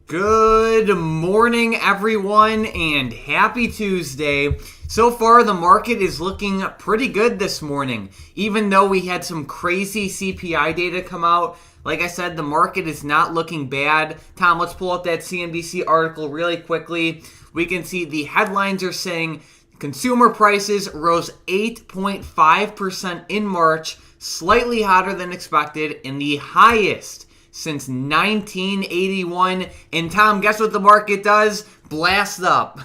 Good morning, everyone, and happy Tuesday. So far, the market is looking pretty good this morning. Even though we had some crazy CPI data come out, like I said, the market is not looking bad. Tom, let's pull up that CNBC article really quickly. We can see the headlines are saying consumer prices rose 8.5% in March, slightly hotter than expected, and the highest since 1981. And Tom, guess what the market does? Blast up.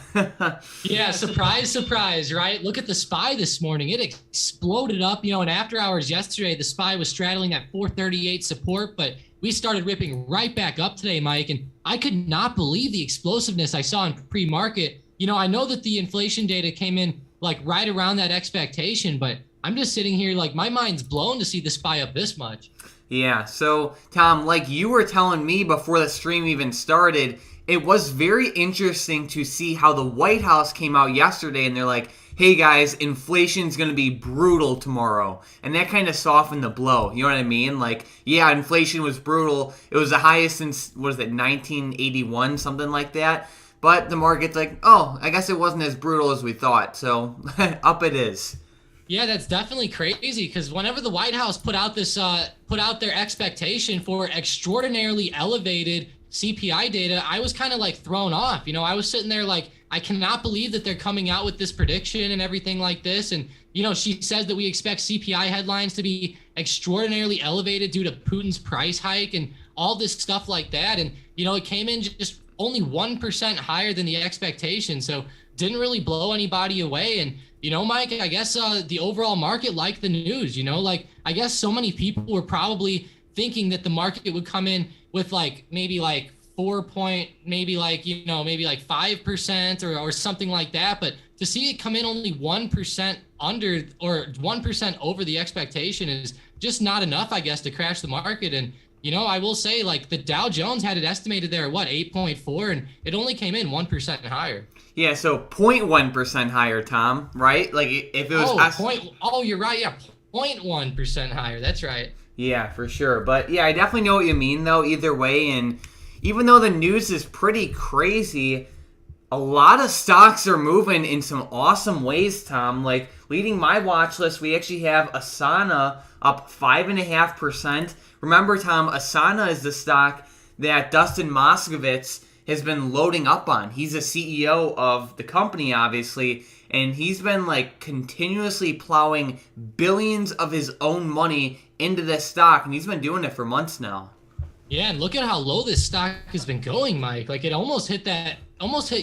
Yeah, surprise, right? Look at the SPY this morning. It exploded up. In after hours yesterday, the SPY was straddling at 438 support, but we started ripping right back up today, Mike. And I could not believe the explosiveness I saw in pre-market. I know that the inflation data came in like right around that expectation, but I'm just sitting here like my mind's blown to see the SPY up this much. Yeah, so Tom, like you were telling me before the stream even started, it was very interesting to see how the White House came out yesterday and they're like, hey guys, inflation's going to be brutal tomorrow. And that kind of softened the blow. You know what I mean? Like, yeah, inflation was brutal. It was the highest since, 1981, something like that. But the market's like, oh, I guess it wasn't as brutal as we thought. So up it is. Yeah, that's definitely crazy because whenever the White House put out their expectation for extraordinarily elevated CPI data, I was kind of like thrown off. I was sitting there like, I cannot believe that they're coming out with this prediction and everything like this. And, she says that we expect CPI headlines to be extraordinarily elevated due to Putin's price hike and all this stuff like that. And, it came in just only 1% higher than the expectation. So didn't really blow anybody away. And, Mike, I guess the overall market liked the news, I guess so many people were probably thinking that the market would come in with maybe 5% or something like that. But to see it come in only 1% under or 1% over the expectation is just not enough, I guess, to crash the market. And, I will say the Dow Jones had it estimated there at 8.4, and it only came in 1% higher. Yeah, so 0.1% higher, Tom, right? Like if it was... you're right. Yeah, 0.1% higher. That's right. Yeah, for sure. But yeah, I definitely know what you mean, though, either way. And even though the news is pretty crazy, a lot of stocks are moving in some awesome ways, Tom. Like, leading my watch list, we actually have Asana up 5.5%. Remember, Tom, Asana is the stock that Dustin Moskovitz has been loading up on. He's the CEO of the company, obviously, and he's been continuously plowing billions of his own money into this stock, and he's been doing it for months now. Yeah, and look at how low this stock has been going, Mike. It almost hit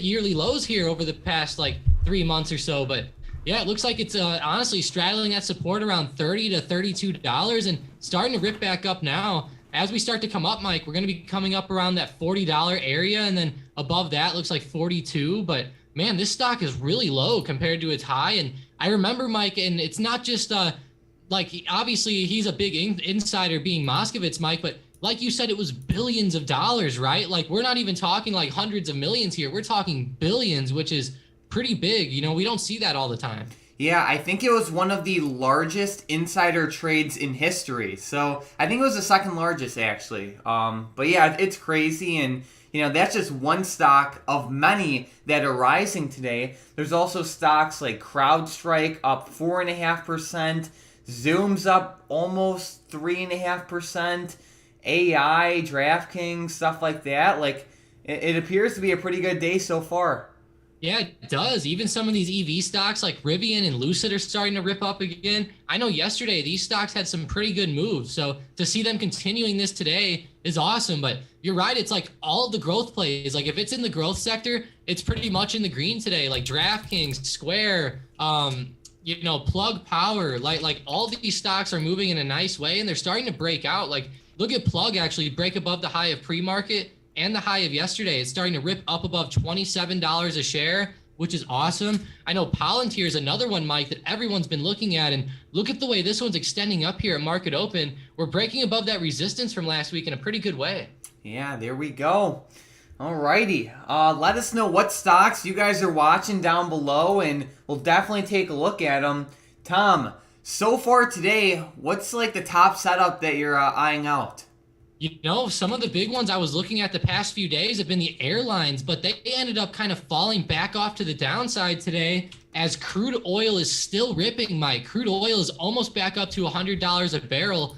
yearly lows here over the past 3 months or so. But yeah, it looks like it's honestly straddling that support around $30 to $32 and starting to rip back up now. As we start to come up, Mike, we're going to be coming up around that $40 area, and then above that looks like 42. But man, this stock is really low compared to its high. And I remember, Mike, and it's not just obviously he's a big insider being Moskovitz, Mike, but like you said, it was billions of dollars, right? We're not even talking hundreds of millions here. We're talking billions, which is pretty big. We don't see that all the time. Yeah, I think it was one of the largest insider trades in history. So I think it was the second largest, actually. But yeah, it's crazy. And, that's just one stock of many that are rising today. There's also stocks like Crowdstrike up 4.5%. Zoom's up almost 3.5%. AI, DraftKings, stuff like that. It appears to be a pretty good day so far. Yeah, it does. Even some of these EV stocks like Rivian and Lucid are starting to rip up again. I know yesterday these stocks had some pretty good moves. So to see them continuing this today is awesome. But you're right. It's all of the growth plays. If it's in the growth sector, it's pretty much in the green today. DraftKings, Square, Plug Power, all these stocks are moving in a nice way and they're starting to break out. Look at Plug actually break above the high of pre-market and the high of yesterday. It's starting to rip up above $27 a share, which is awesome. I know Palantir is another one, Mike, that everyone's been looking at. And look at the way this one's extending up here at market open. We're breaking above that resistance from last week in a pretty good way. Yeah, there we go. Alrighty. Let us know what stocks you guys are watching down below, and we'll definitely take a look at them. Tom, so far today, what's the top setup that you're eyeing out? Some of the big ones I was looking at the past few days have been the airlines, but they ended up kind of falling back off to the downside today as crude oil is still ripping, Mike. Crude oil is almost back up to $100 a barrel.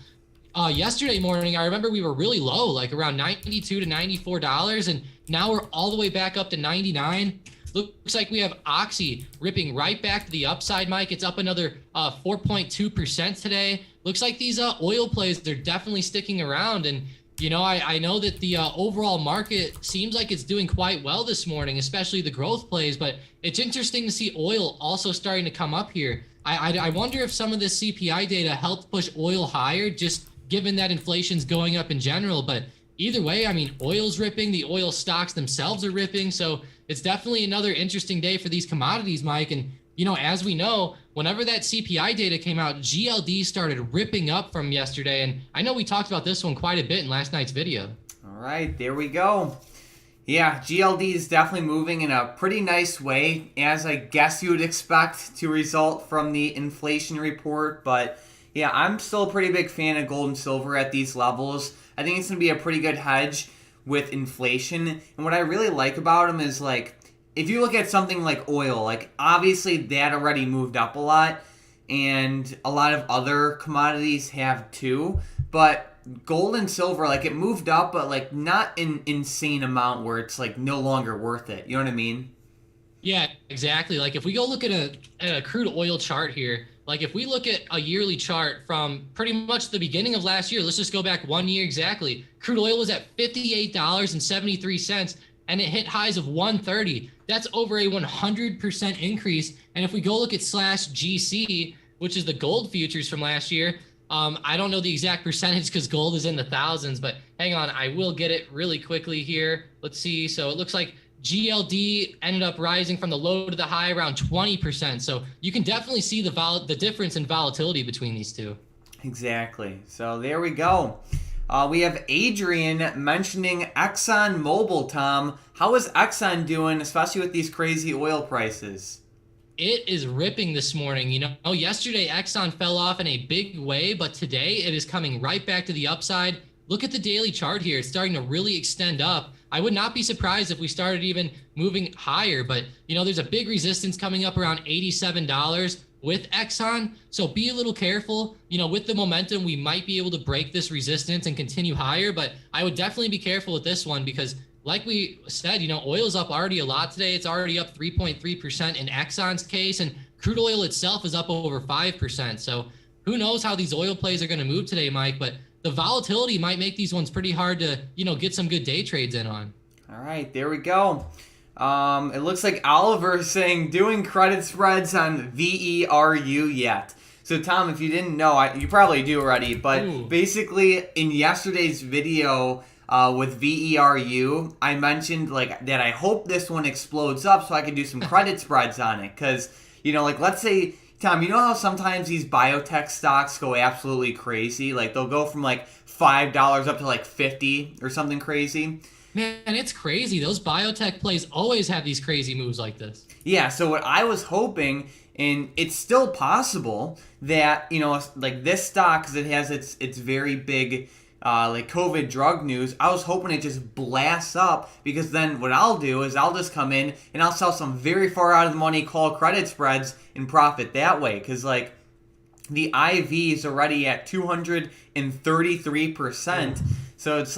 Yesterday morning, I remember we were really low, like around $92 to $94, and now we're all the way back up to 99. Looks like we have Oxy ripping right back to the upside, Mike. It's up another 4.2% today. Looks like these oil plays, they're definitely sticking around. And, I know that the overall market seems like it's doing quite well this morning, especially the growth plays. But it's interesting to see oil also starting to come up here. I wonder if some of this CPI data helped push oil higher, just given that inflation's going up in general. But either way, oil's ripping, the oil stocks themselves are ripping. So it's definitely another interesting day for these commodities, Mike. And, as we know, whenever that CPI data came out, GLD started ripping up from yesterday. And I know we talked about this one quite a bit in last night's video. All right, there we go. Yeah, GLD is definitely moving in a pretty nice way, as I guess you would expect to result from the inflation report. But yeah, I'm still a pretty big fan of gold and silver at these levels. I think it's going to be a pretty good hedge with inflation. And what I really like about them is, like, if you look at something like oil, like, obviously that already moved up a lot, and a lot of other commodities have too. But gold and silver, like, it moved up, but, like, not an insane amount where it's, like, no longer worth it. You know what I mean? Yeah, exactly. Like, if we go look at a crude oil chart here, like if we look at a yearly chart from pretty much the beginning of last year, let's just go back 1 year exactly. Crude oil was at $58.73 and it hit highs of $130. That's over a 100% increase. And if we go look at /GC, which is the gold futures from last year, I don't know the exact percentage because gold is in the thousands, but hang on, I will get it really quickly here. Let's see. So it looks like GLD ended up rising from the low to the high around 20%. So you can definitely see the difference in volatility between these two. Exactly. So there we go. We have Adrian mentioning ExxonMobil, Tom. How is Exxon doing, especially with these crazy oil prices? It is ripping this morning. Yesterday Exxon fell off in a big way, but today it is coming right back to the upside. Look at the daily chart here. It's starting to really extend up. I would not be surprised if we started even moving higher, but there's a big resistance coming up around $87 with Exxon. So be a little careful. With the momentum, we might be able to break this resistance and continue higher, but I would definitely be careful with this one because like we said, oil's up already a lot today. It's already up 3.3% in Exxon's case, and crude oil itself is up over 5%. So who knows how these oil plays are going to move today, Mike, but the volatility might make these ones pretty hard to, get some good day trades in on. All right, there we go. It looks like Oliver is saying doing credit spreads on VERU yet. So Tom, if you didn't know, you probably do already, but basically in yesterday's video with VERU, I mentioned that I hope this one explodes up so I can do some credit spreads on it. Because, let's say, Tom, you know how sometimes these biotech stocks go absolutely crazy? Like they'll go from $5 up to $50 or something crazy. Man, it's crazy. Those biotech plays always have these crazy moves like this. Yeah, so what I was hoping, and it's still possible that, this stock, because it has its very big COVID drug news, I was hoping it just blasts up, because then what I'll do is I'll just come in and I'll sell some very far out of the money call credit spreads and profit that way, because the IV is already at 233%, so it's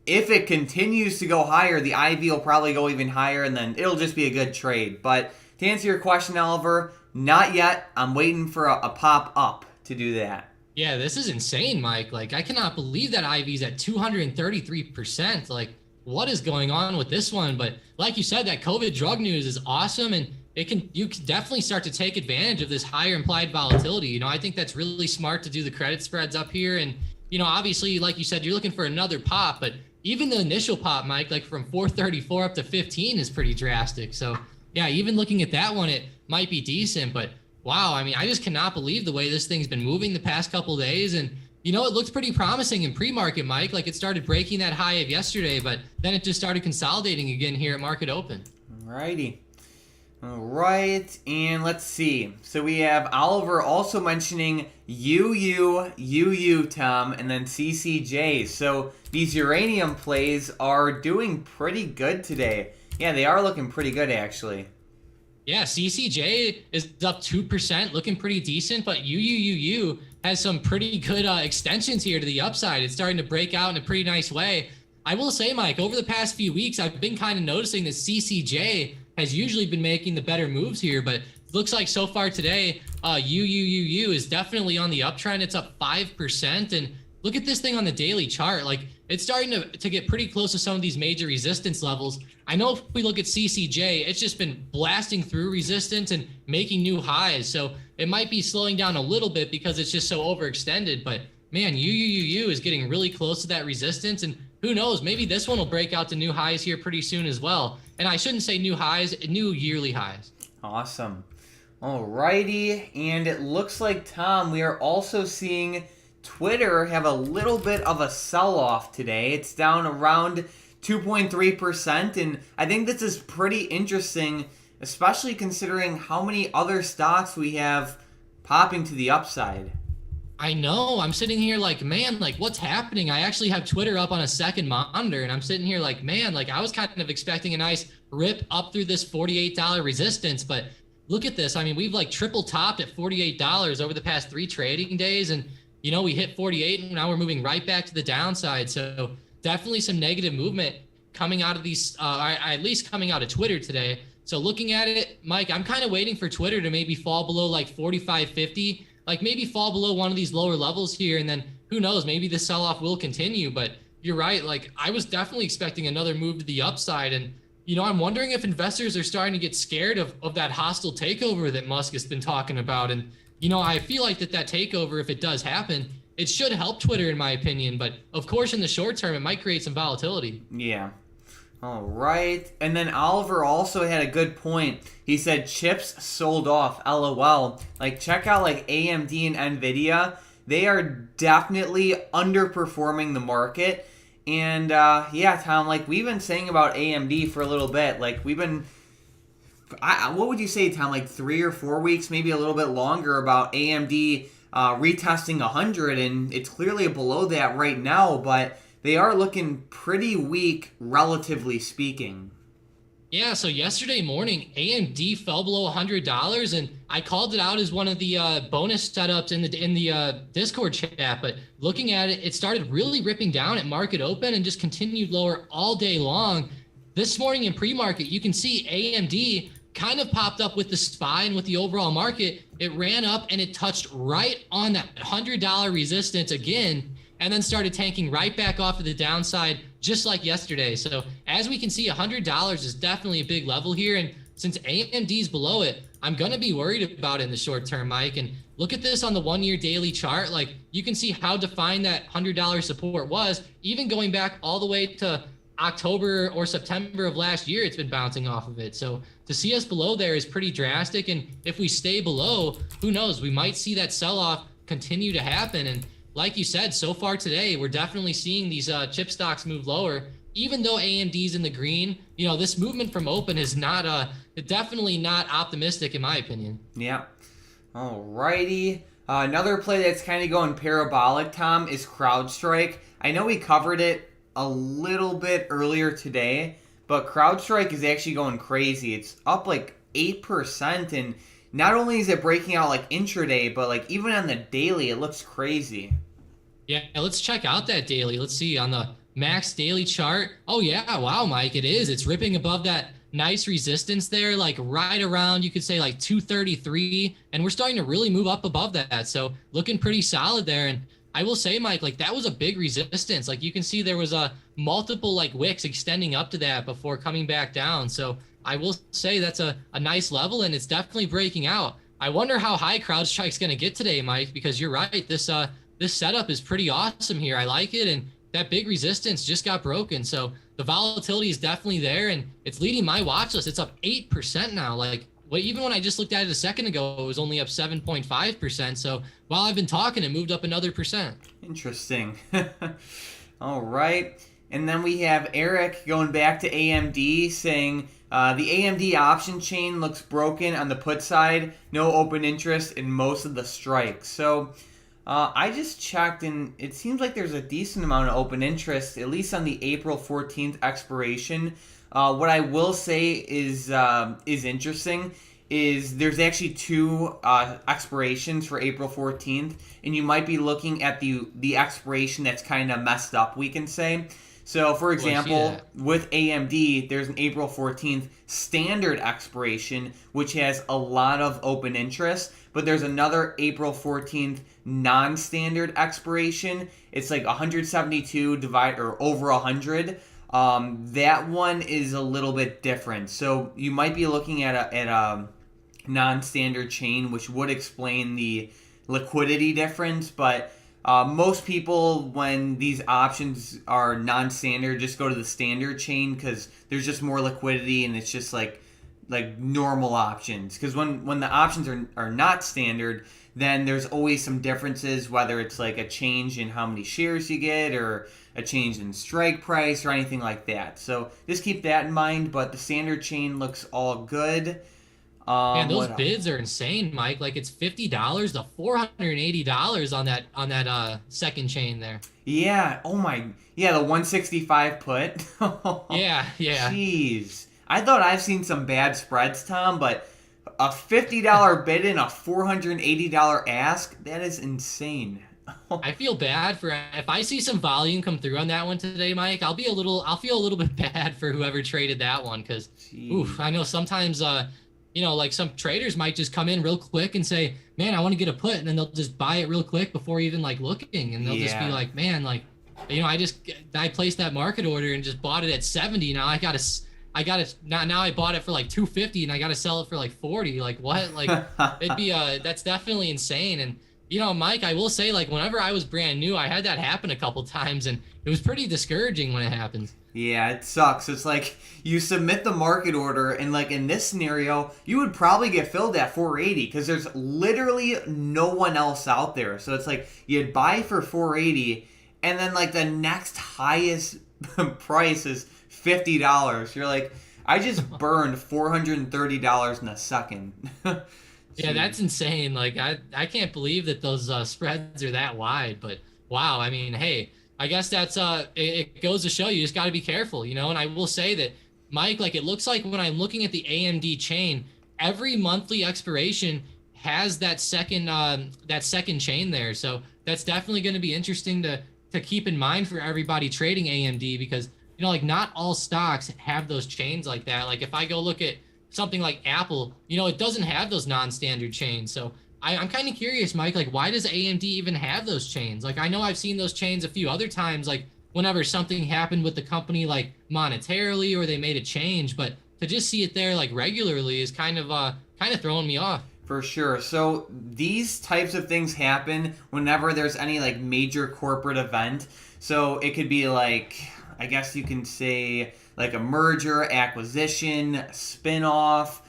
if it continues to go higher, the IV will probably go even higher, and then it'll just be a good trade. But to answer your question, Oliver, not yet. I'm waiting for a pop up to do that. Yeah, this is insane, Mike. I cannot believe that IV's at 233%. What is going on with this one? But like you said, that COVID drug news is awesome, and you can definitely start to take advantage of this higher implied volatility. I think that's really smart to do the credit spreads up here. And, obviously, like you said, you're looking for another pop, but even the initial pop, Mike, from 434 up to 15 is pretty drastic. So, yeah, even looking at that one, it might be decent. But, wow, I just cannot believe the way this thing's been moving the past couple of days. And, it looks pretty promising in pre-market, Mike. It started breaking that high of yesterday, but then it just started consolidating again here at market open. Alrighty. All right, and let's see. So we have Oliver also mentioning UU, Tom, and then CCJ. So these uranium plays are doing pretty good today. Yeah, they are looking pretty good, actually. Yeah, CCJ is up 2%, looking pretty decent, but UUUU has some pretty good extensions here to the upside. It's starting to break out in a pretty nice way. I will say, Mike, over the past few weeks, I've been kind of noticing that CCJ has usually been making the better moves here, but it looks like so far today, UUUU is definitely on the uptrend. It's up 5%, and look at this thing on the daily chart. Like, it's starting to get pretty close to some of these major resistance levels. I know if we look at CCJ, it's just been blasting through resistance and making new highs. So it might be slowing down a little bit because it's just so overextended. But man, UUUU is getting really close to that resistance. And who knows, maybe this one will break out to new highs here pretty soon as well. And I shouldn't say new highs, new yearly highs. Awesome. Alrighty, and it looks like, Tom, we are also seeing Twitter have a little bit of a sell-off today. It's down around 2.3%, and I think this is pretty interesting, especially considering how many other stocks we have popping to the upside. I know. I'm sitting here like, man, like what's happening? I actually have Twitter up on a second monitor, and I'm sitting here like, man, like I was kind of expecting a nice rip up through this $48 resistance, but look at this. I mean, we've like triple topped at $48 over the past 3 trading days, and you know, we hit 48 and now we're moving right back to the downside. So definitely some negative movement coming out of these, at least coming out of Twitter today. So looking at it, Mike, I'm kind of waiting for Twitter to maybe fall below like 45.50, like maybe fall below one of these lower levels here. And then who knows, maybe the sell-off will continue. But you're right. Like I was definitely expecting another move to the upside. And, you know, I'm wondering if investors are starting to get scared of that hostile takeover that Musk has been talking about. And, you know, I feel like that takeover, if it does happen, it should help Twitter, in my opinion. But of course, in the short term, it might create some volatility. Yeah. All right. And then Oliver also had a good point. He said chips sold off, LOL. Like, check out like AMD and NVIDIA. They are definitely underperforming the market. And yeah, Tom, like we've been saying about AMD for a little bit. Like we've been... what would you say, Tom? Like 3 or 4 weeks, maybe a little bit longer, about AMD retesting 100, and it's clearly below that right now, but they are looking pretty weak, relatively speaking. Yeah, so yesterday morning, AMD fell below $100, and I called it out as one of the bonus setups in the Discord chat. But looking at it, it started really ripping down at market open and just continued lower all day long. This morning in pre-market, you can see AMD kind of popped up with the SPY and with the overall market. It ran up and it touched right on that $100 resistance again, and then started tanking right back off to the downside, just like yesterday. So as we can see, $100 is definitely a big level here. And since AMD's below it, I'm going to be worried about it in the short term, Mike. And look at this on the 1-year daily chart. Like you can see how defined that $100 support was, even going back all the way to October or September of last year. It's been bouncing off of it. So to see us below there is pretty drastic. And if we stay below, who knows, we might see that sell-off continue to happen. And like you said, so far today, we're definitely seeing these chip stocks move lower. Even though AMD's in the green, you know, this movement from open is not definitely not optimistic in my opinion. Yeah. Alrighty. Another play that's kind of going parabolic, Tom, is Crowdstrike. I know we covered it a little bit earlier today, but Crowdstrike is actually going crazy. It's up like 8%, and not only is it breaking out like intraday, but like even on the daily, it looks crazy. Yeah, let's check out that daily. Let's see on the max daily chart. Oh yeah, wow, Mike, it is. It's ripping above that nice resistance there, like right around, you could say like 233, and we're starting to really move up above that. So looking pretty solid there. And I will say, Mike, like that was a big resistance. Like you can see there was a multiple like wicks extending up to that before coming back down. So I will say that's a nice level, and it's definitely breaking out. I wonder how high CrowdStrike's going to get today, Mike, because you're right. This setup is pretty awesome here. I like it, and that big resistance just got broken. So the volatility is definitely there, and it's leading my watch list. It's up 8% now. Like even when I just looked at it a second ago, it was only up 7.5%. So while I've been talking, it moved up another percent. Interesting. All right. And then we have Eric going back to AMD saying the AMD option chain looks broken on the put side. No open interest in most of the strikes. So I just checked, and it seems like there's a decent amount of open interest, at least on the April 14th expiration. What I will say is interesting is there's actually two expirations for April 14th, and you might be looking at the expiration that's kind of messed up, we can say. So, for example, with AMD, there's an April 14th standard expiration, which has a lot of open interest, but there's another April 14th non-standard expiration. It's like 172 or over 100. That one is a little bit different. So you might be looking at a non-standard chain, which would explain the liquidity difference, but most people, when these options are non-standard, just go to the standard chain because there's just more liquidity and it's just like normal options. Because when the options are not standard, then there's always some differences, whether it's like a change in how many shares you get or a change in strike price or anything like that. So just keep that in mind, but the standard chain looks all good. Man, those bids are insane, Mike. Like it's $50 to $480 on that second chain there. Yeah. Oh my. Yeah, the 165 put. Yeah. Jeez. I thought I've seen some bad spreads, Tom, but a $50 bid and a $480 ask, that is insane. I feel bad for if I see some volume come through on that one today, Mike. I'll feel a little bit bad for whoever traded that one because I know sometimes like some traders might just come in real quick and say, man, I want to get a put. And then they'll just buy it real quick before even like looking. And they'll just be like, man, like, I placed that market order and just bought it at 70. Now now I bought it for like 250 and I got to sell it for like 40. Like what? Like that's definitely insane. And, Mike, I will say like whenever I was brand new, I had that happen a couple times and it was pretty discouraging when it happens. Yeah, it sucks. It's like you submit the market order, and like in this scenario, you would probably get filled at 480 because there's literally no one else out there. So it's like you'd buy for 480, and then like the next highest price is $50. You're like, I just burned $430 in a second. Yeah, that's insane. Like I can't believe that those spreads are that wide. But wow, I mean, hey. I guess that's it goes to show you just got to be careful, And I will say that, Mike, like it looks like when I'm looking at the AMD chain, every monthly expiration has that second chain there. So that's definitely going to be interesting to keep in mind for everybody trading AMD because like not all stocks have those chains like that. Like if I go look at something like Apple, it doesn't have those non-standard chains. So I'm kind of curious, Mike, like why does AMD even have those chains? Like I know I've seen those chains a few other times, like whenever something happened with the company, like monetarily, or they made a change, but to just see it there like regularly is kind of throwing me off. For sure. So these types of things happen whenever there's any like major corporate event. So it could be like, I guess you can say like a merger, acquisition, spin-off,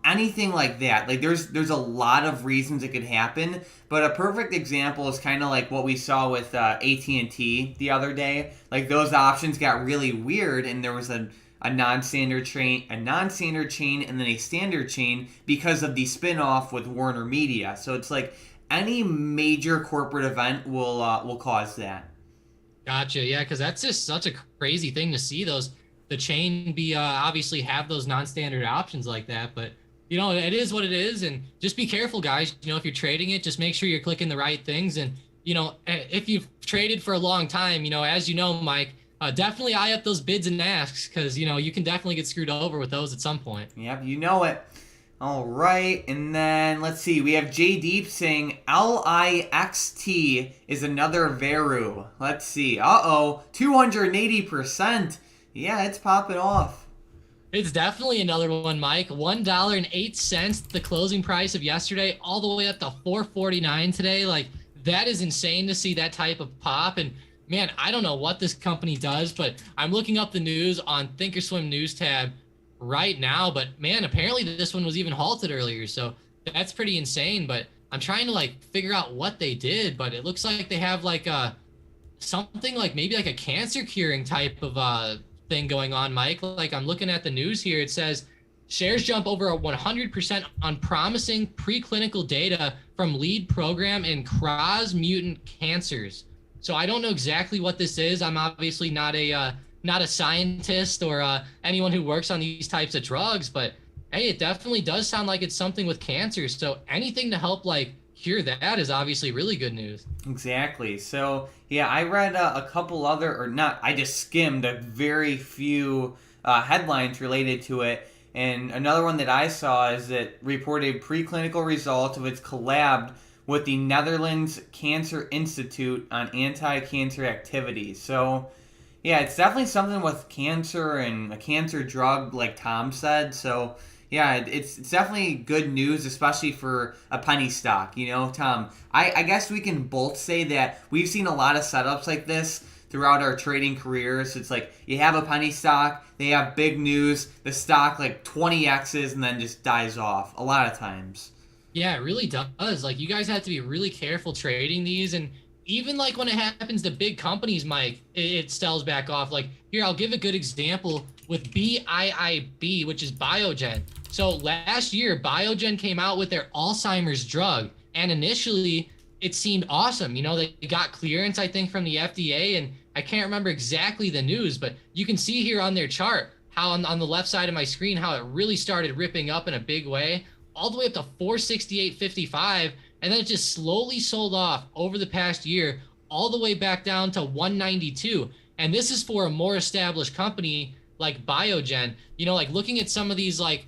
anything like that. Like there's a lot of reasons it could happen, but a perfect example is kind of like what we saw with AT&T the other day. Like those options got really weird, and there was a non-standard chain, and then a standard chain because of the spin-off with Warner Media. So it's like any major corporate event will cause that. Gotcha. Yeah, because that's just such a crazy thing to see the chain be obviously have those non-standard options like that. But, it is what it is. And just be careful, guys. If you're trading it, just make sure you're clicking the right things. And, if you've traded for a long time, as you know, Mike, definitely eye up those bids and asks because, you can definitely get screwed over with those at some point. Yep, you know it. All right, and then let's see. We have J Deep saying LIXT is another Veru. Let's see. 280%. Yeah, it's popping off. It's definitely another one, Mike. $1.08, the closing price of yesterday, all the way up to $4.49 today. Like, that is insane to see that type of pop. And, man, I don't know what this company does, but I'm looking up the news on Thinkorswim News tab right now. But, man, apparently this one was even halted earlier. So that's pretty insane. But I'm trying to, figure out what they did. But it looks like they have, something like maybe like a cancer curing type of thing going on, Mike. Like I'm looking at the news here. It says shares jump over 100% on promising preclinical data from lead program in CRAS mutant cancers. So I don't know exactly what this is. I'm obviously not a scientist or anyone who works on these types of drugs, but hey, it definitely does sound like it's something with cancer. So anything to help like cure that is obviously really good news. Exactly. So, yeah, I read a couple other, or not, I just skimmed a very few headlines related to it. And another one that I saw is that reported preclinical results of its collab with the Netherlands Cancer Institute on anti-cancer activities. So, yeah, it's definitely something with cancer and a cancer drug, like Tom said. So, yeah, it's definitely good news, especially for a penny stock. You know, Tom, I guess we can both say that we've seen a lot of setups like this throughout our trading careers. It's like you have a penny stock, they have big news, the stock like 20x's and then just dies off a lot of times. Yeah, it really does. Like you guys have to be really careful trading these, and even like when it happens to big companies, Mike, it sells back off. Like here, I'll give a good example with BIIB, which is Biogen. So last year, Biogen came out with their Alzheimer's drug, and initially it seemed awesome. You know, they got clearance, I think, from the FDA, and I can't remember exactly the news, but you can see here on their chart how on the left side of my screen how it really started ripping up in a big way, all the way up to 468.55, and then it just slowly sold off over the past year, all the way back down to 192. And this is for a more established company like Biogen. You know, like looking at some of these like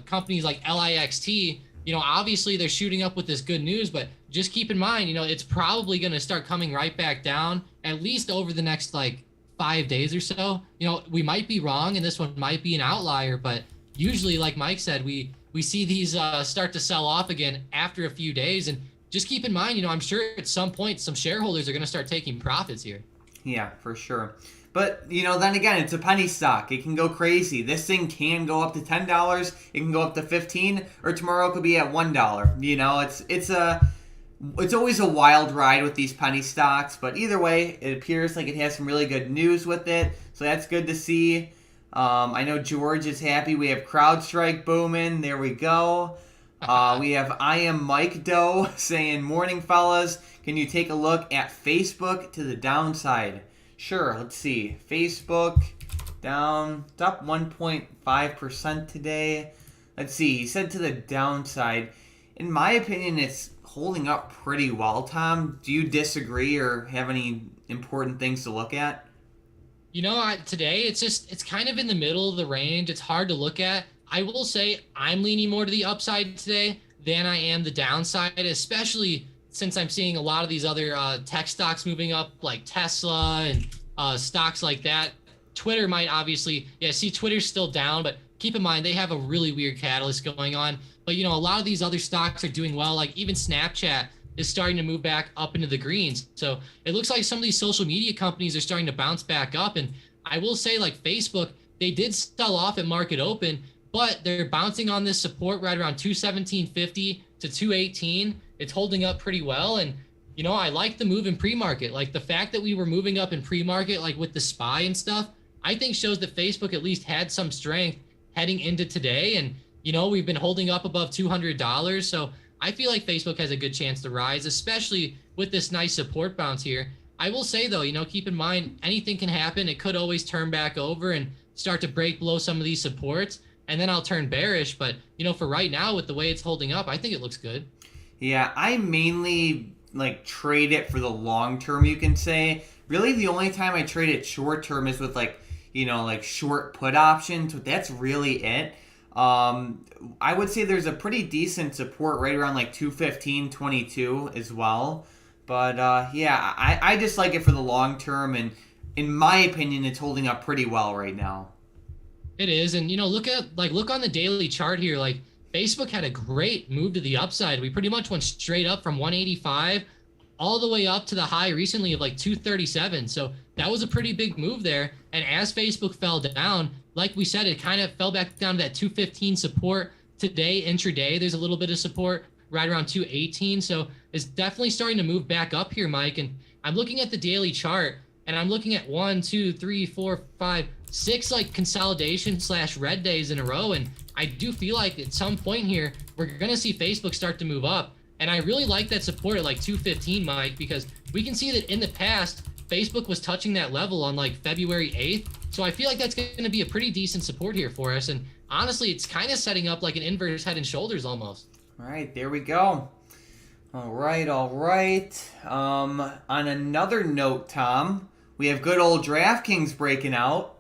companies like LIXT, you know, obviously they're shooting up with this good news, but just keep in mind, you know, it's probably going to start coming right back down at least over the next like 5 days or so. You know, we might be wrong and this one might be an outlier, but usually, like Mike said, we see these start to sell off again after a few days. And just keep in mind, you know, I'm sure at some point some shareholders are going to start taking profits here. Yeah, for sure. But, you know, then again, it's a penny stock. It can go crazy. This thing can go up to $10. It can go up to $15, or tomorrow it could be at $1. You know, it's always a wild ride with these penny stocks. But either way, it appears like it has some really good news with it. So that's good to see. I know George is happy. We have Crowdstrike booming. There we go. We have I Am Mike Doe saying, morning fellas, can you take a look at Facebook to the downside? Sure, let's see. Facebook down, it's up 1.5% today. Let's see, he said to the downside. In my opinion, it's holding up pretty well, Tom. Do you disagree or have any important things to look at? You know, today it's kind of in the middle of the range. It's hard to look at. I will say I'm leaning more to the upside today than I am the downside, especially since I'm seeing a lot of these other tech stocks moving up, like Tesla and stocks like that. Twitter might obviously, yeah, see, Twitter's still down, but keep in mind they have a really weird catalyst going on. But, you know, a lot of these other stocks are doing well, like even Snapchat is starting to move back up into the greens. So it looks like some of these social media companies are starting to bounce back up. And I will say, like Facebook, they did sell off at market open, but they're bouncing on this support right around 217.50 to 218. It's holding up pretty well. And, you know, I like the move in pre-market. Like the fact that we were moving up in pre-market, like with the SPY and stuff, I think shows that Facebook at least had some strength heading into today. And, you know, we've been holding up above $200. So I feel like Facebook has a good chance to rise, especially with this nice support bounce here. I will say, though, you know, keep in mind, anything can happen. It could always turn back over and start to break below some of these supports, and then I'll turn bearish. But, you know, for right now, with the way it's holding up, I think it looks good. Yeah, I mainly, like, trade it for the long term, you can say. Really, the only time I trade it short term is with, like, you know, like short put options, but that's really it. I would say there's a pretty decent support right around like 215.22 as well. But yeah, I just like it for the long term, and in my opinion, it's holding up pretty well right now. It is, and you know, look on the daily chart here. Like Facebook had a great move to the upside. We pretty much went straight up from 185 all the way up to the high recently of like 237. So that was a pretty big move there. And as Facebook fell down, like we said, it kind of fell back down to that 215 support today. Intraday, there's a little bit of support right around 218. So it's definitely starting to move back up here, Mike. And I'm looking at the daily chart and I'm looking at 1, 2, 3, 4, 5, 6 like consolidation / red days in a row. And I do feel like at some point here, we're going to see Facebook start to move up. And I really like that support at like 215, Mike, because we can see that in the past, Facebook was touching that level on like February 8th. So I feel like that's going to be a pretty decent support here for us. And honestly, it's kind of setting up like an inverse head and shoulders almost. All right, there we go. All right. On another note, Tom, we have good old DraftKings breaking out.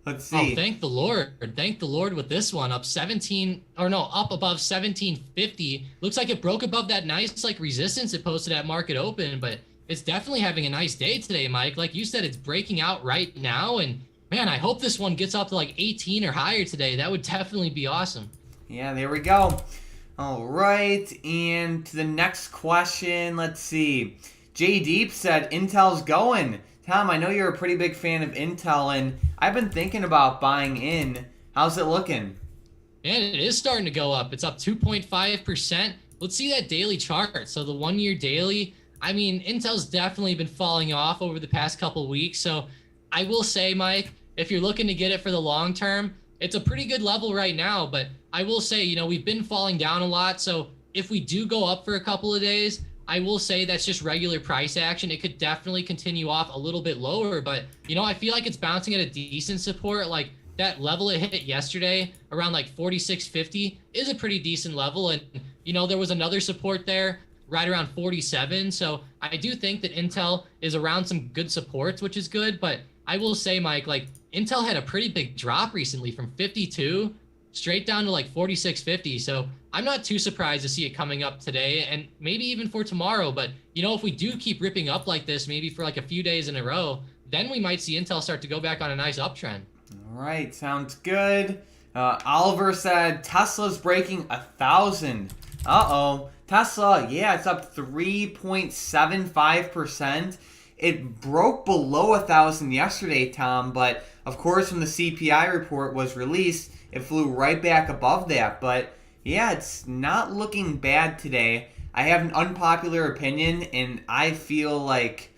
Let's see. Oh, thank the Lord. Thank the Lord with this one. Up above 1750. Looks like it broke above that nice like resistance it posted at market open, but it's definitely having a nice day today, Mike. Like you said, it's breaking out right now, and man, I hope this one gets up to like 18 or higher today. That would definitely be awesome. Yeah, there we go. All right, and to the next question, let's see. J Deep said Intel's going. Tom, I know you're a pretty big fan of Intel, and I've been thinking about buying in. How's it looking? Man, it is starting to go up. It's up 2.5%. Let's see that daily chart. So the 1 year daily, I mean, Intel's definitely been falling off over the past couple weeks. So I will say, Mike, if you're looking to get it for the long term, it's a pretty good level right now. But I will say, we've been falling down a lot. So if we do go up for a couple of days, I will say that's just regular price action. It could definitely continue off a little bit lower, but I feel like it's bouncing at a decent support. Like that level it hit yesterday around like 46.50 is a pretty decent level. And there was another support there right around 47. So I do think that Intel is around some good supports, which is good. But I will say, Mike, like Intel had a pretty big drop recently from 52 straight down to like 46.50. So I'm not too surprised to see it coming up today and maybe even for tomorrow. But, if we do keep ripping up like this, maybe for like a few days in a row, then we might see Intel start to go back on a nice uptrend. All right, sounds good. Oliver said Tesla's breaking 1,000. Uh-oh. Tesla, yeah, it's up 3.75%. It broke below 1,000 yesterday, Tom, but of course when the CPI report was released, it flew right back above that. But yeah, it's not looking bad today. I have an unpopular opinion, and I feel like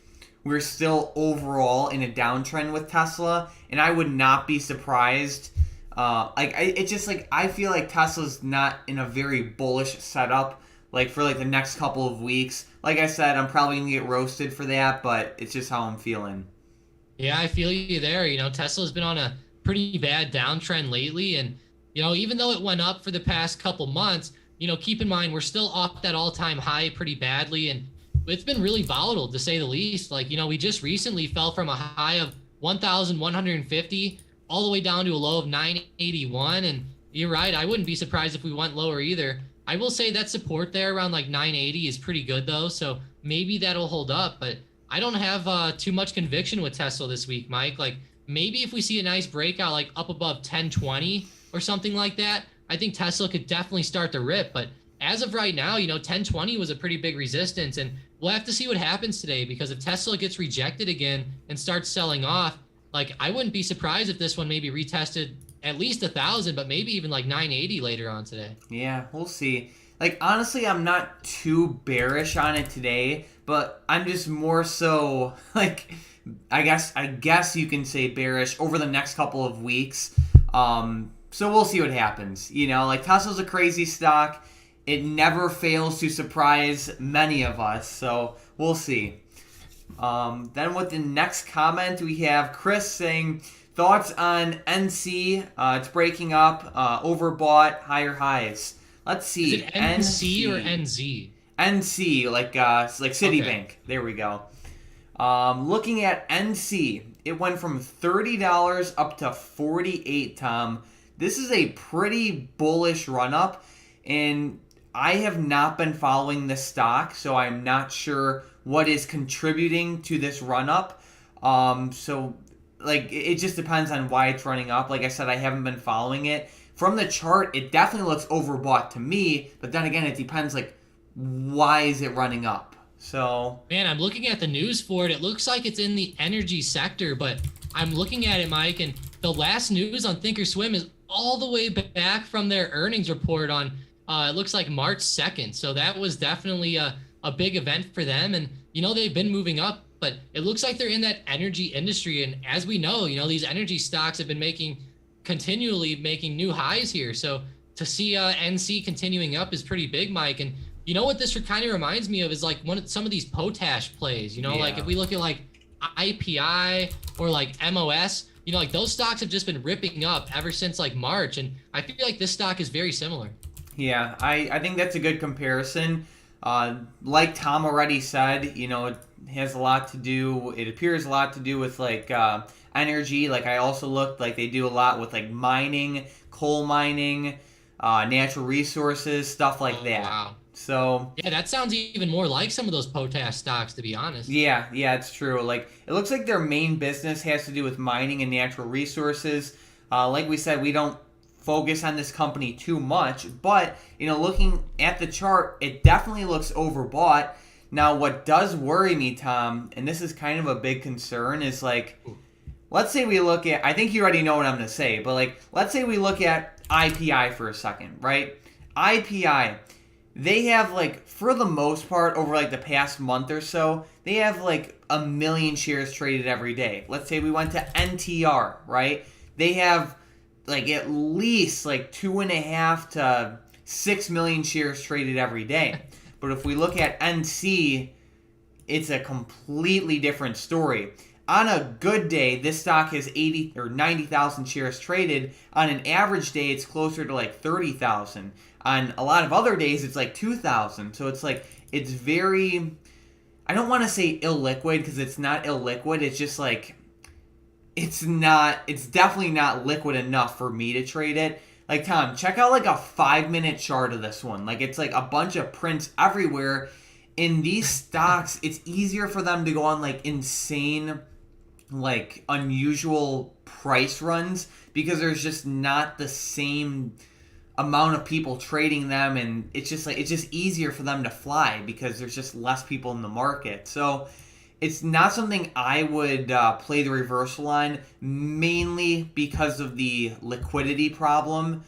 we're still overall in a downtrend with Tesla, and I would not be surprised. I feel like Tesla's not in a very bullish setup, like for like the next couple of weeks. Like I said, I'm probably gonna get roasted for that, but it's just how I'm feeling. Yeah, I feel you there. Tesla's been on a pretty bad downtrend lately, and even though it went up for the past couple months, keep in mind we're still off that all-time high pretty badly, and it's been really volatile to say the least. Like, we just recently fell from a high of 1,150 all the way down to a low of 981, and you're right, I wouldn't be surprised if we went lower either. I will say that support there around like 980 is pretty good though, so maybe that'll hold up, but I don't have too much conviction with Tesla this week, Mike. Like, maybe if we see a nice breakout like up above 1020 or something like that, I think Tesla could definitely start to rip. But as of right now, 1020 was a pretty big resistance, and we'll have to see what happens today, because if Tesla gets rejected again and starts selling off, like I wouldn't be surprised if this one maybe retested at least 1,000, but maybe even like 980 later on today. Yeah, we'll see. Like, honestly, I'm not too bearish on it today, but I'm just more so like, I guess you can say bearish over the next couple of weeks. So we'll see what happens. Like Tesla's a crazy stock. It never fails to surprise many of us. So we'll see. Then with the next comment, we have Chris saying, thoughts on NC? It's breaking up, overbought, higher highs. Let's see. Is it NC or NZ? NC, like Citibank. Okay. There we go. Looking at NC, it went from $30 up to $48, Tom. This is a pretty bullish run-up, and I have not been following this stock, so I'm not sure what is contributing to this run-up. It just depends on why it's running up. Like I said, I haven't been following it. From the chart, it definitely looks overbought to me, but then again, it depends, like, why is it running up? So, man, I'm looking at the news for it. It looks like it's in the energy sector, but I'm looking at it, Mike, and the last news on Thinkorswim is all the way back from their earnings report on, it looks like March 2nd. So that was definitely a big event for them. And, they've been moving up, but it looks like they're in that energy industry. And as we know, these energy stocks have been continually making new highs here. So to see NC continuing up is pretty big, Mike. And you know what this kind of reminds me of is like some of these potash plays, like if we look at like IPI or like MOS, like those stocks have just been ripping up ever since like March. And I feel like this stock is very similar. Yeah, I think that's a good comparison. Like Tom already said, it has a lot to do, it appears a lot to do with like energy. Like I also looked like they do a lot with like mining, coal mining, natural resources, stuff like that. Wow. So yeah, that sounds even more like some of those potash stocks, to be honest. Yeah, it's true. Like it looks like their main business has to do with mining and natural resources. Like we said, we don't focus on this company too much, but looking at the chart, it definitely looks overbought. Now, what does worry me, Tom, and this is kind of a big concern, is like, let's say we look at, I think you already know what I'm going to say, but like, let's say we look at IPI for a second, right? IPI, they have like, for the most part, over like the past month or so, they have like 1 million shares traded every day. Let's say we went to NTR, right? They have like at least like 2.5 to 6 million shares traded every day. But if we look at NC, it's a completely different story. On a good day, this stock has 80 or 90,000 shares traded. On an average day, it's closer to like 30,000. On a lot of other days, it's like 2,000. So it's like, it's very, I don't want to say illiquid because it's not illiquid. It's just like, it's definitely not liquid enough for me to trade it. Like, Tom, check out like a 5-minute chart of this one. Like, it's like a bunch of prints everywhere. In these stocks, it's easier for them to go on like insane, like unusual price runs because there's just not the same amount of people trading them, and it's just easier for them to fly because there's just less people in the market. So it's not something I would play the reversal on, mainly because of the liquidity problem.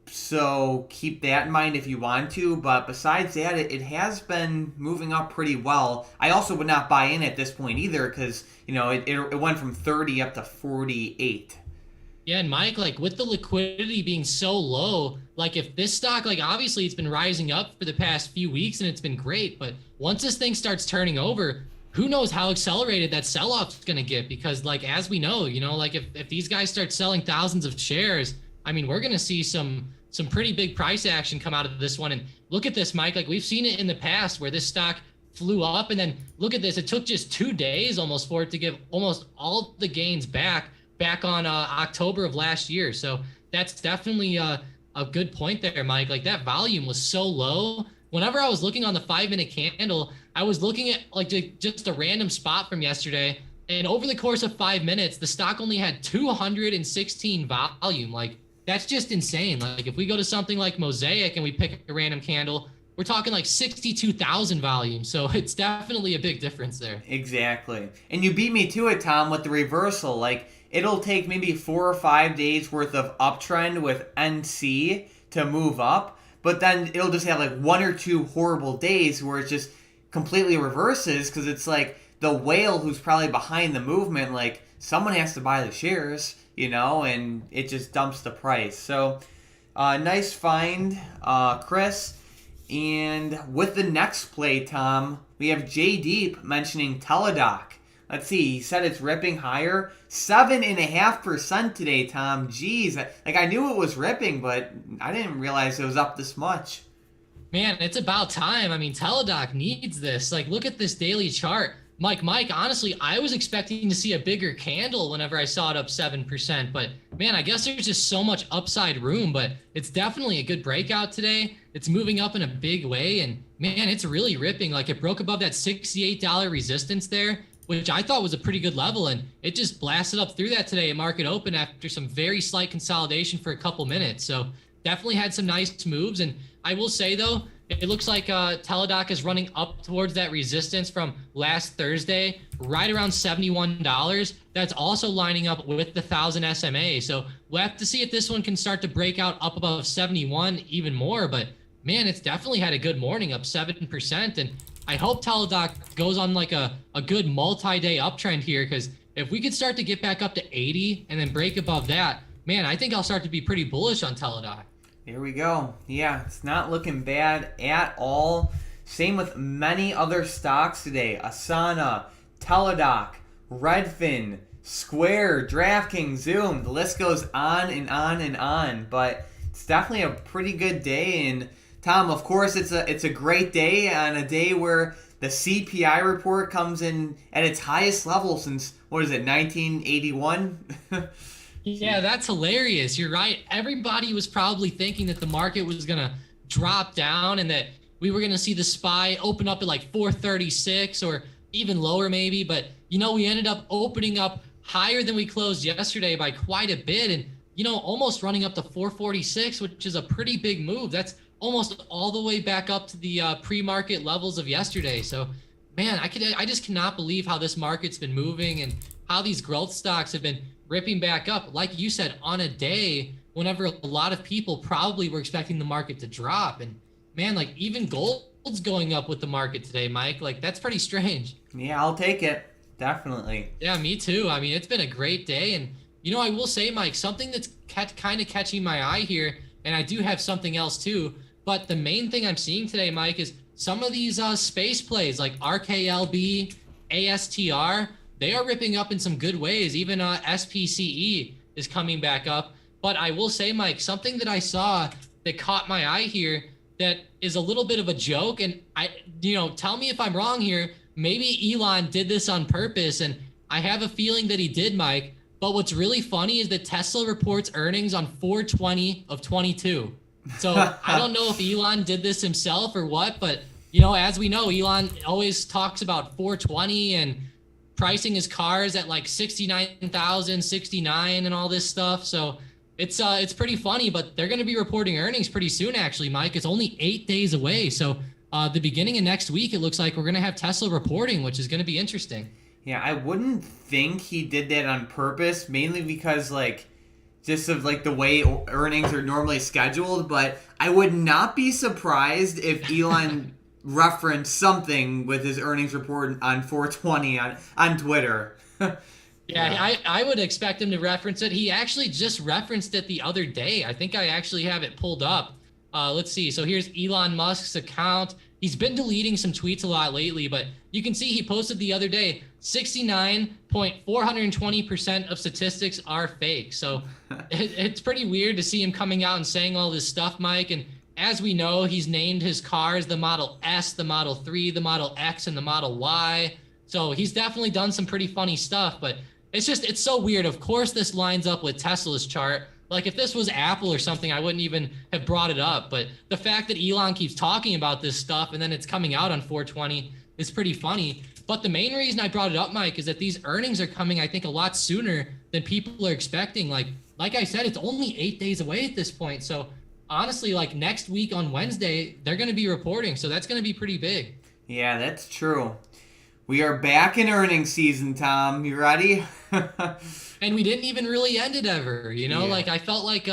So keep that in mind if you want to. But besides that, it has been moving up pretty well. I also would not buy in at this point either because, it went from 30 up to 48. Yeah, and Mike, like with the liquidity being so low, like if this stock, like obviously it's been rising up for the past few weeks and it's been great. But once this thing starts turning over, who knows how accelerated that sell-off is going to get? Because like, as we know, like if these guys start selling thousands of shares, I mean, we're going to see some pretty big price action come out of this one. And look at this, Mike, like we've seen it in the past where this stock flew up, and then look at this. It took just 2 days almost for it to give almost all the gains back on October of last year. So that's definitely a good point there, Mike. Like that volume was so low. Whenever I was looking on the 5-minute candle, I was looking at like just a random spot from yesterday, and over the course of 5 minutes, the stock only had 216 volume. Like that's just insane. Like if we go to something like Mosaic and we pick a random candle, we're talking like 62,000 volume. So it's definitely a big difference there. Exactly. And you beat me to it, Tom, with the reversal. Like it'll take maybe 4 or 5 days worth of uptrend with NC to move up, but then it'll just have like 1 or 2 horrible days where it just completely reverses because it's like the whale who's probably behind the movement, like someone has to buy the shares, and it just dumps the price. So nice find, Chris. And with the next play, Tom, we have J Deep mentioning Teladoc. Let's see, he said it's ripping higher. 7.5% today, Tom. Jeez, like I knew it was ripping, but I didn't realize it was up this much. Man, it's about time. I mean, Teladoc needs this. Like, look at this daily chart. Mike, honestly, I was expecting to see a bigger candle whenever I saw it up 7%. But, man, I guess there's just so much upside room. But it's definitely a good breakout today. It's moving up in a big way. And, man, it's really ripping. Like, it broke above that $68 resistance there, which I thought was a pretty good level. And it just blasted up through that today at market open after some very slight consolidation for a couple minutes. So definitely had some nice moves. And I will say, though, it looks like Teladoc is running up towards that resistance from last Thursday, right around $71. That's also lining up with the 1,000 SMA. So we'll have to see if this one can start to break out up above 71 even more. But, man, it's definitely had a good morning, up 7%. And I hope Teladoc goes on like a good multi-day uptrend here, because if we could start to get back up to 80 and then break above that, man, I think I'll start to be pretty bullish on Teladoc. Here we go. Yeah, it's not looking bad at all. Same with many other stocks today. Asana, Teladoc, Redfin, Square, DraftKings, Zoom. The list goes on and on and on. But it's definitely a pretty good day. And Tom, of course, it's a great day on a day where the CPI report comes in at its highest level since, what is it, 1981? Yeah, that's hilarious. You're right. Everybody was probably thinking that the market was going to drop down and that we were going to see the SPY open up at like 436 or even lower maybe. But, we ended up opening up higher than we closed yesterday by quite a bit. And, almost running up to 446, which is a pretty big move. That's almost all the way back up to the pre-market levels of yesterday. So, man, I just cannot believe how this market's been moving and how these growth stocks have been ripping back up, like you said, on a day whenever a lot of people probably were expecting the market to drop. And man, like even gold's going up with the market today, Mike. Like that's pretty strange. Yeah, I'll take it. Definitely. Yeah, me too. I mean, it's been a great day. And, I will say, Mike, something that's kind of catching my eye here, and I do have something else too, but the main thing I'm seeing today, Mike, is some of these space plays like RKLB, ASTR, they are ripping up in some good ways. Even SPCE is coming back up. But I will say, Mike, something that I saw that caught my eye here that is a little bit of a joke. And tell me if I'm wrong here. Maybe Elon did this on purpose. And I have a feeling that he did, Mike. But what's really funny is that Tesla reports earnings on 4/20 of 22. So I don't know if Elon did this himself or what. But, as we know, Elon always talks about 4/20 and pricing his cars at like 69,000, 69 and all this stuff. So it's pretty funny, but they're going to be reporting earnings pretty soon, actually, Mike. It's only 8 days away. So the beginning of next week, it looks like we're going to have Tesla reporting, which is going to be interesting. Yeah, I wouldn't think he did that on purpose, mainly because just of the way earnings are normally scheduled, but I would not be surprised if Elon reference something with his earnings report on 420 on Twitter. Yeah, I would expect him to reference it. He actually just referenced it the other day. I think I actually have it pulled up. Let's see. So here's Elon Musk's account. He's been deleting some tweets a lot lately, but you can see he posted the other day, 69.420% of statistics are fake. So it's pretty weird to see him coming out and saying all this stuff, Mike. And as we know, he's named his cars the Model S, the Model 3, the Model X, and the Model Y. So he's definitely done some pretty funny stuff, but it's so weird. Of course, this lines up with Tesla's chart. Like if this was Apple or something, I wouldn't even have brought it up. But the fact that Elon keeps talking about this stuff and then it's coming out on 420 is pretty funny. But the main reason I brought it up, Mike, is that these earnings are coming, I think, a lot sooner than people are expecting. Like I said, it's only 8 days away at this point. So honestly, next week on Wednesday, they're going to be reporting. So that's going to be pretty big. Yeah, that's true. We are back in earnings season, Tom. You ready? And we didn't even really end it ever, Yeah. I felt like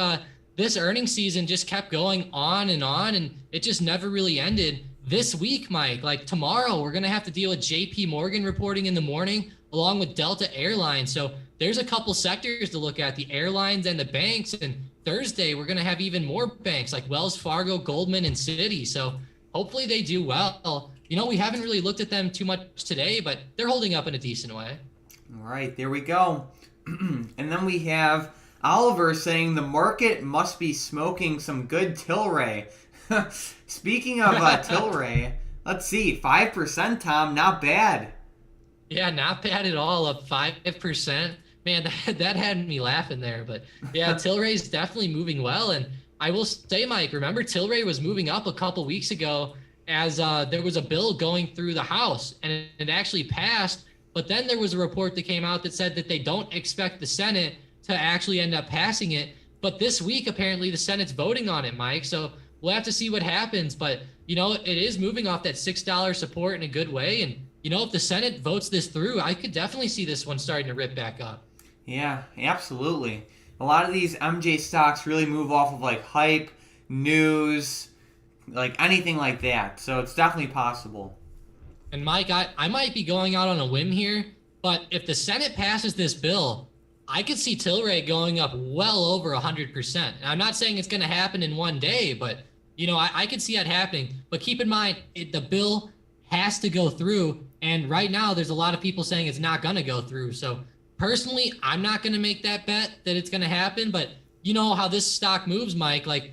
this earnings season just kept going on, and it just never really ended. This week, Mike, tomorrow, we're going to have to deal with JP Morgan reporting in the morning, along with Delta Airlines. So there's a couple sectors to look at, the airlines and the banks. And Thursday, we're going to have even more banks like Wells Fargo, Goldman, and Citi. So hopefully they do well. We haven't really looked at them too much today, but they're holding up in a decent way. All right, there we go. And then we have Oliver saying the market must be smoking some good Tilray. Speaking of Tilray, let's see, 5%, Tom, not bad. Yeah, not bad at all, up 5%. Man, that had me laughing there. But yeah, Tilray's definitely moving well. And I will say, Mike, remember Tilray was moving up a couple weeks ago as there was a bill going through the House, and it actually passed. But then there was a report that came out that said that they don't expect the Senate to actually end up passing it. But this week, apparently, the Senate's voting on it, Mike. So we'll have to see what happens. But, it is moving off that $6 support in a good way. And, if the Senate votes this through, I could definitely see this one starting to rip back up. Yeah, absolutely. A lot of these MJ stocks really move off of hype, news, anything like that. So it's definitely possible. And Mike, I might be going out on a whim here, but if the Senate passes this bill, I could see Tilray going up well over 100%. And I'm not saying it's going to happen in one day, but I could see that happening. But keep in mind, the bill has to go through, and right now there's a lot of people saying it's not going to go through. So personally, I'm not going to make that bet that it's going to happen. But you know how this stock moves, Mike. Like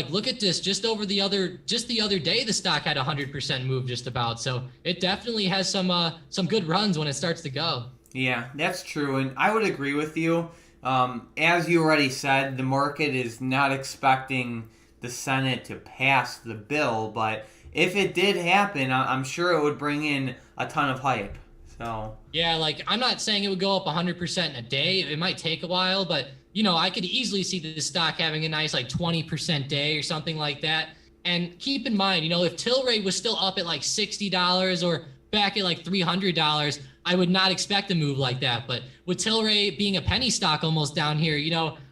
look at this. Just the other day, the stock had 100% move just about. So it definitely has some good runs when it starts to go. Yeah, that's true, and I would agree with you. As you already said, the market is not expecting the Senate to pass the bill, but if it did happen, I'm sure it would bring in a ton of hype. So yeah, like I'm not saying it would go up 100% in a day. It might take a while, but I could easily see the stock having a nice like 20% day or something like that. And keep in mind, if Tilray was still up at like $60 or back at like $300, I would not expect a move like that. But with Tilray being a penny stock almost down here,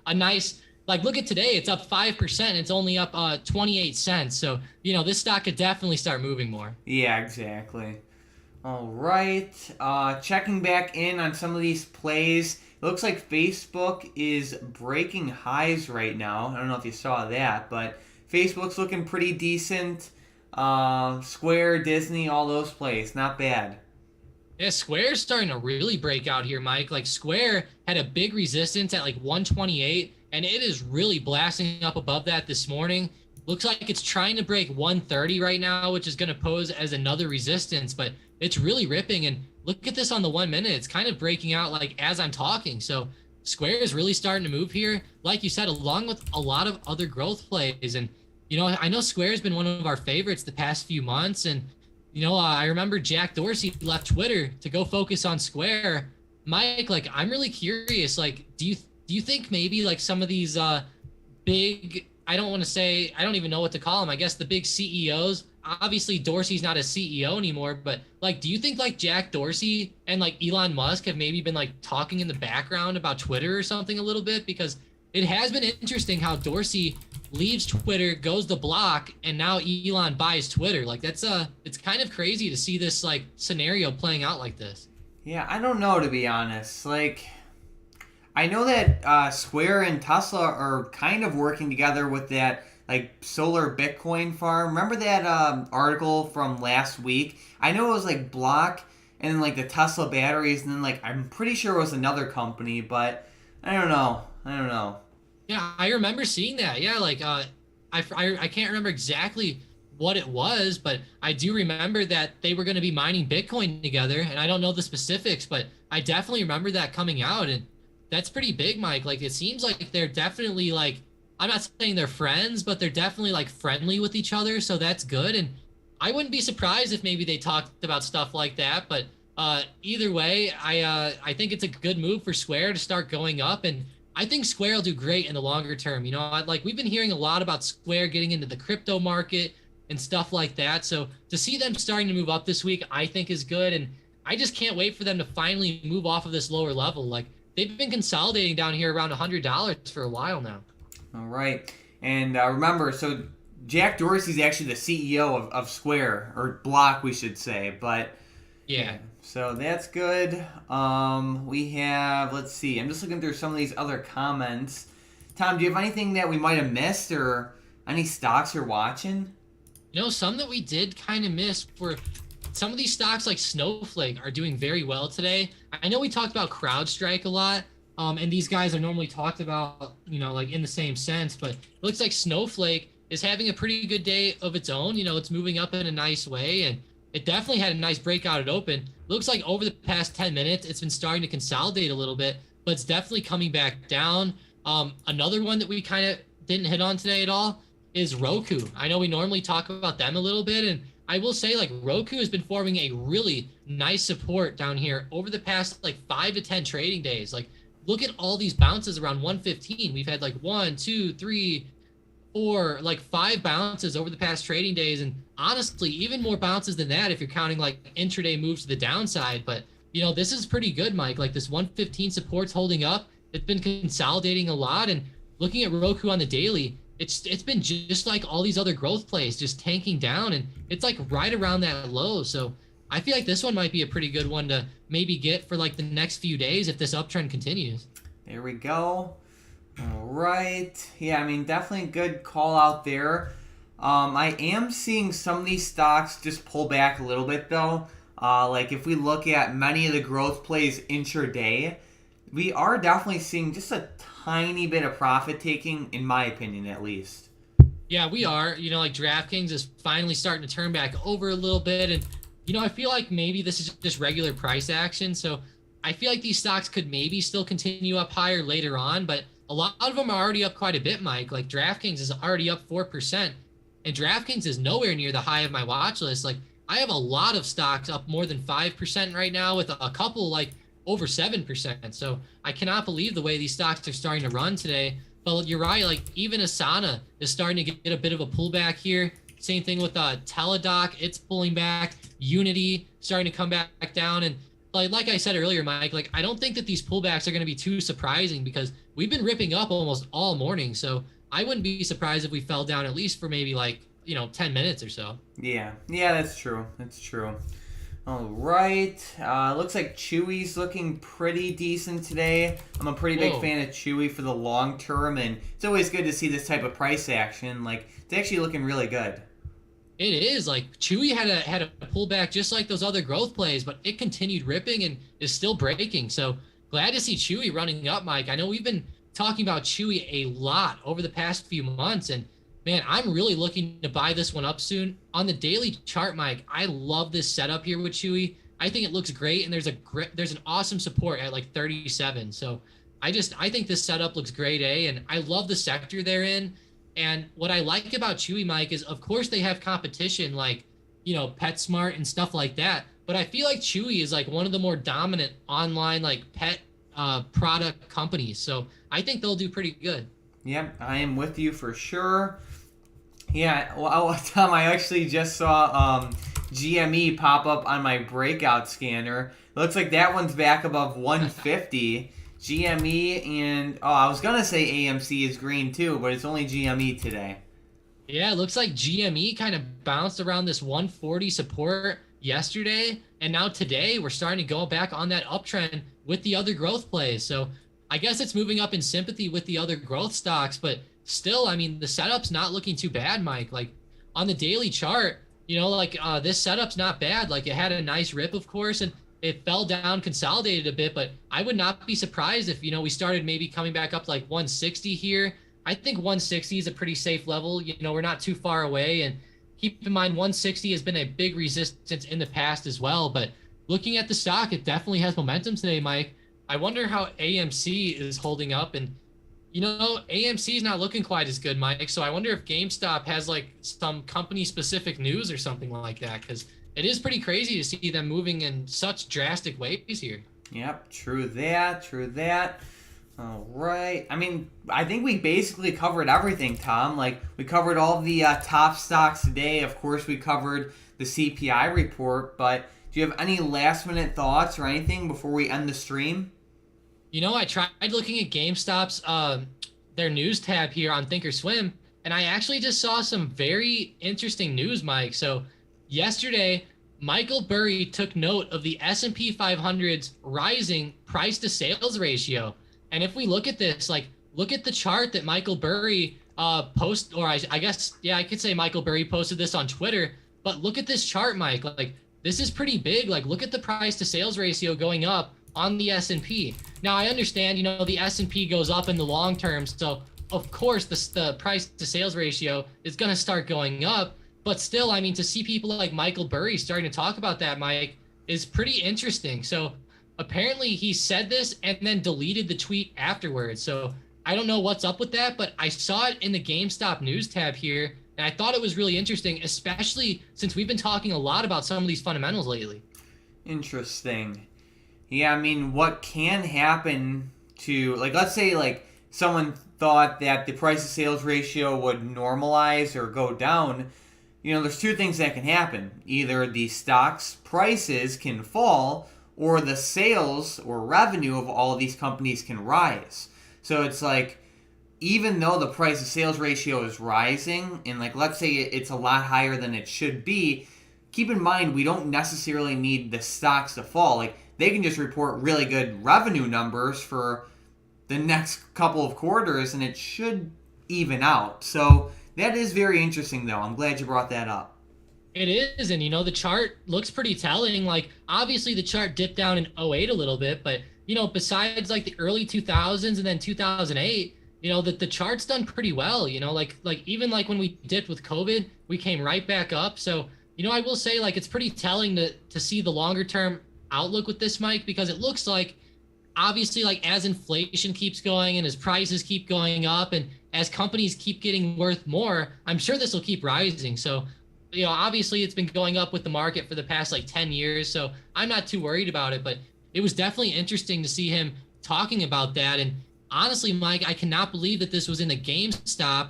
a nice, like look at today, it's up 5%. It's only up 28 cents. So, this stock could definitely start moving more. yeah, exactly. All right. Checking back in on some of these plays. It looks like Facebook is breaking highs right now. I don't know if you saw that, but Facebook's looking pretty decent. Square, Disney, all those plays. Not bad. Yeah, Square's starting to really break out here, Mike. Like Square had a big resistance at like 128, and it is really blasting up above that this morning. Looks like it's trying to break 130 right now, which is going to pose as another resistance, but it's really ripping. And look at this on the 1 minute. It's kind of breaking out like as I'm talking. So Square is really starting to move here, like you said, along with a lot of other growth plays. And, I know Square has been one of our favorites the past few months. And, I remember Jack Dorsey left Twitter to go focus on Square. Mike, like, I'm really curious. Like, do you think maybe like some of these big, I don't even know what to call them. I guess the big CEOs, obviously Dorsey's not a CEO anymore, but like, do you think like Jack Dorsey and like Elon Musk have maybe been like talking in the background about Twitter or something a little bit? Because it has been interesting how Dorsey leaves Twitter, goes to Block, and now Elon buys Twitter. Like it's kind of crazy to see this like scenario playing out like this. Yeah, I don't know, to be honest. Like, I know that Square and Tesla are kind of working together with that like solar Bitcoin farm. Remember that article from last week? I know it was like Block and then like the Tesla batteries, and then like I'm pretty sure it was another company, but I don't know. Yeah, I remember seeing that. Yeah, like I can't remember exactly what it was, but I do remember that they were going to be mining Bitcoin together, and I don't know the specifics, but I definitely remember that coming out, and that's pretty big, Mike. Like it seems like they're definitely like, I'm not saying they're friends, but they're definitely like friendly with each other, so that's good. And I wouldn't be surprised if maybe they talked about stuff like that, but either way, I think it's a good move for Square to start going up, and I think Square will do great in the longer term. Like we've been hearing a lot about Square getting into the crypto market and stuff like that. So to see them starting to move up this week, I think is good. And I just can't wait for them to finally move off of this lower level. Like they've been consolidating down here around $100 for a while now. All right. And remember, so Jack Dorsey's actually the CEO of Square, or Block, we should say. But yeah. So that's good. We have, let's see, I'm just looking through some of these other comments. Tom, do you have anything that we might have missed or any stocks you're watching? Some that we did kind of miss were some of these stocks like Snowflake are doing very well today. I know we talked about CrowdStrike a lot, and these guys are normally talked about, like in the same sense, but it looks like Snowflake is having a pretty good day of its own. It's moving up in a nice way, and it definitely had a nice breakout at open. Looks like over the past 10 minutes, it's been starting to consolidate a little bit, but it's definitely coming back down. Another one that we kind of didn't hit on today at all is Roku. I know we normally talk about them a little bit, and I will say like Roku has been forming a really nice support down here over the past like 5 to 10 trading days. Like look at all these bounces around 115. We've had like 1, 2, 3, 4, like 5 bounces over the past trading days, and honestly even more bounces than that if you're counting like intraday moves to the downside. But this is pretty good, Mike. Like this 115 support's holding up. It's been consolidating a lot, and looking at Roku on the daily, it's been just like all these other growth plays, just tanking down, and it's like right around that low. So I feel like this one might be a pretty good one to maybe get for like the next few days if this uptrend continues. There we go. All right. Yeah, I mean, definitely a good call out there. I am seeing some of these stocks just pull back a little bit, though. Like, if we look at many of the growth plays intraday, we are definitely seeing just a tiny bit of profit taking, in my opinion, at least. Yeah, we are. Like DraftKings is finally starting to turn back over a little bit. And, I feel like maybe this is just regular price action. So I feel like these stocks could maybe still continue up higher later on. But a lot of them are already up quite a bit, Mike. Like DraftKings is already up 4%. And DraftKings is nowhere near the high of my watch list. Like, I have a lot of stocks up more than 5% right now with a couple like over 7%. So I cannot believe the way these stocks are starting to run today. But you're right, like even Asana is starting to get a bit of a pullback here. Same thing with Teladoc, it's pulling back. Unity starting to come back down. And like I said earlier, Mike, like I don't think that these pullbacks are going to be too surprising because we've been ripping up almost all morning. So I wouldn't be surprised if we fell down at least for maybe 10 minutes or so. Yeah, that's true. That's true. All right. Looks like Chewy's looking pretty decent today. I'm a pretty big fan of Chewy for the long term, and it's always good to see this type of price action. Like, it's actually looking really good. It is. Like, Chewy had a pullback just like those other growth plays, but it continued ripping and is still breaking. So glad to see Chewy running up, Mike. I know we've been talking about Chewy a lot over the past few months, and man, I'm really looking to buy this one up soon. On the daily chart, Mike, I love this setup here with Chewy. I think it looks great, and there's an awesome support at like 37. So I think this setup looks great, and I love the sector they're in. And what I like about Chewy, Mike, is of course they have competition like, PetSmart and stuff like that. But I feel like Chewy is like one of the more dominant online like pet product companies. So I think they'll do pretty good. Yep, I am with you for sure. Yeah, well, Tom, I actually just saw GME pop up on my breakout scanner. It looks like that one's back above 150. GME and, I was going to say AMC is green too, but it's only GME today. Yeah, it looks like GME kind of bounced around this 140 support yesterday, and now today we're starting to go back on that uptrend with the other growth plays. So I guess it's moving up in sympathy with the other growth stocks, but still, I mean, the setup's not looking too bad, Mike. Like on the daily chart, this setup's not bad. Like it had a nice rip, of course, and it fell down, consolidated a bit, but I would not be surprised if, we started maybe coming back up to like 160 here. I think 160 is a pretty safe level. We're not too far away, and keep in mind 160 has been a big resistance in the past as well, but looking at the stock, it definitely has momentum today, Mike. I wonder how AMC is holding up, and AMC is not looking quite as good, Mike. So I wonder if GameStop has like some company specific news or something like that, because it is pretty crazy to see them moving in such drastic ways here. Yep, true that. All right. I mean, I think we basically covered everything, Tom. Like, we covered all the top stocks today. Of course, we covered the CPI report, but do you have any last minute thoughts or anything before we end the stream? I tried looking at GameStop's their news tab here on Thinkorswim, and I actually just saw some very interesting news, Mike. So yesterday, Michael Burry took note of the S&P 500's rising price to sales ratio. And if we look at this, like look at the chart that Michael Burry posted, or I guess, yeah, I could say Michael Burry posted this on Twitter, but look at this chart, Mike. Like this is pretty big. Like look at the price to sales ratio going up on the S&P. Now I understand, the S&P goes up in the long term, so of course the price to sales ratio is going to start going up, but still, I mean, to see people like Michael Burry starting to talk about that, Mike, is pretty interesting. So apparently he said this and then deleted the tweet afterwards. So I don't know what's up with that, but I saw it in the GameStop news tab here, and I thought it was really interesting, especially since we've been talking a lot about some of these fundamentals lately. Interesting. Yeah, I mean, what can happen to, like, let's say, like, someone thought that the price to sales ratio would normalize or go down. There's two things that can happen. Either the stock's prices can fall, or the sales or revenue of all of these companies can rise. So it's like, even though the price to sales ratio is rising, and like, let's say it's a lot higher than it should be, keep in mind, we don't necessarily need the stocks to fall. Like, they can just report really good revenue numbers for the next couple of quarters, and it should even out. So that is very interesting, though. I'm glad you brought that up. It is, and the chart looks pretty telling. Like, obviously the chart dipped down in '08 a little bit, but besides like the early 2000s and then 2008, that the chart's done pretty well. Like even like when we dipped with COVID, we came right back up. So I will say, like, it's pretty telling to see the longer term outlook with this, Mike, because it looks like, obviously, like, as inflation keeps going and as prices keep going up and as companies keep getting worth more, I'm sure this will keep rising. So obviously it's been going up with the market for the past like 10 years, so I'm not too worried about it. But it was definitely interesting to see him talking about that. And honestly, Mike, I cannot believe that this was in the GameStop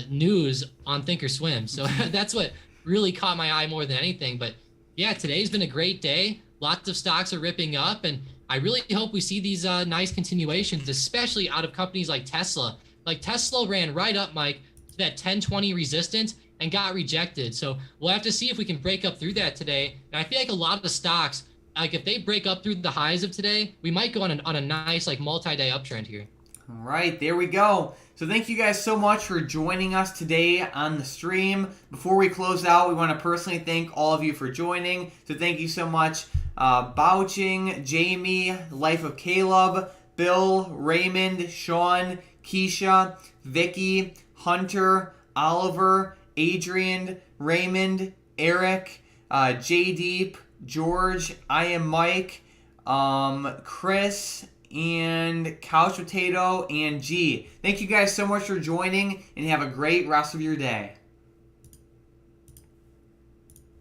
news on Thinkorswim. So that's what really caught my eye more than anything. But yeah, today's been a great day. Lots of stocks are ripping up, and I really hope we see these nice continuations, especially out of companies like Tesla. Like, Tesla ran right up, Mike, to that 1020 resistance and got rejected. So we'll have to see if we can break up through that today. And I feel like a lot of the stocks, like, if they break up through the highs of today, we might go on a nice, like, multi-day uptrend here. All right, there we go. So thank you guys so much for joining us today on the stream. Before we close out, we want to personally thank all of you for joining. So thank you so much, Bouching, Jamie, Life of Caleb, Bill, Raymond, Sean, Keisha, Vicky, Hunter, Oliver, Adrian, Raymond, Eric, J-Deep, George, I am Mike, Chris, and Couch Potato, and G. Thank you guys so much for joining, and have a great rest of your day.